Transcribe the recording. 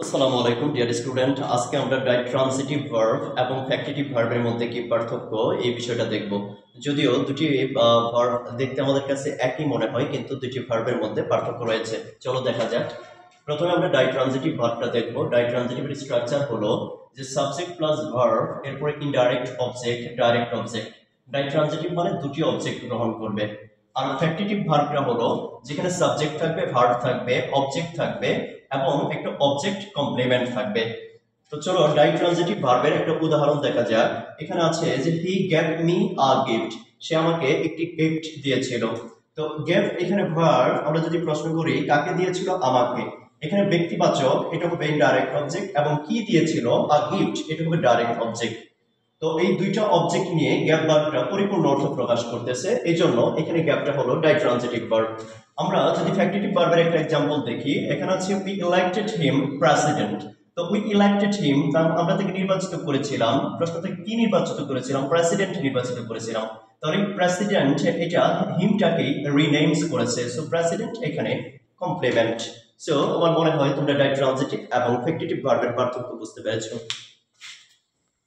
আসসালামু আলাইকুম dear student, আজকে আমরা ট্রান্সিটিভ ভার্ব এবং ফ্যাক্টিটিভ ভার্বের মধ্যে কি পার্থক্য এই বিষয়টা দেখব। যদিও দুটি ভার্ব দেখতে আমাদের কাছে একই মনে হয়, কিন্তু দুটি ভার্বের মধ্যে পার্থক্য রয়েছে। চলো দেখা যাক। প্রথমে আমরা ট্রান্সিটিভ ভার্বটা দেখব। ট্রান্সিটিভের স্ট্রাকচার হলো যে সাবজেক্ট প্লাস ভার্ব, এরপরে indirect object, direct object. Transitive মানে দুটি অবজেক্ট গ্রহণ করবে। আর ফ্যাক্টিটিভ ভার্বটা হলো যেখানে সাবজেক্ট থাকবে, ভার্ব থাকবে, অবজেক্ট থাকবে এবং একটা অবজেক্ট কমপ্লিমেন্ট থাকবে। তো চলো ট্রান্সিটিভ ভার্বের একটা উদাহরণ দেখা যাক। এখানে আছে যে he gave me a gift, সে আমাকে একটি গিফট দিয়েছিল। তো গেভ এখানে ভার্ব, আমরা যদি প্রশ্ন করি কাকে দিয়েছিল, আমাকে, এখানে ব্যক্তিবাচক, এটা হবে ইনডাইরেক্ট অবজেক্ট, এবং কি দিয়েছিল আ গিফট, এটা হবে ডাইরেক্ট অবজেক্ট। তো এই দুইটা অবজেক্ট নিয়ে গ্যাপ ভার্বটা পরিপূর্ণ অর্থ প্রকাশ করতেছে, এই জন্য এখানে গ্যাপটা হলো ট্রান্সিটিভ ভার্ব। আমরা যদি ফ্যাক্টিটিভ ভার্বের একটা एग्जांपल দেখি, এখানে আছে উই ইলেক্টেড হিম প্রেসিডেন্ট। তো উই ইলেক্টেড হিম, আমরা তাকে নির্বাচিত করেছিলাম। প্রশ্ন থেকে কি নির্বাচিত করেছিলাম? প্রেসিডেন্ট নির্বাচিত করেছিলাম। তাহলে প্রেসিডেন্ট এটা হিমটাকে রিনেমস করেছে, সো প্রেসিডেন্ট এখানে কমপ্লিমেন্ট। সো আমার মনে হয় তোমরা ট্রান্সিটিভ এবং ফ্যাক্টিটিভ ভার্বের পার্থক্য বুঝতে পেরেছো।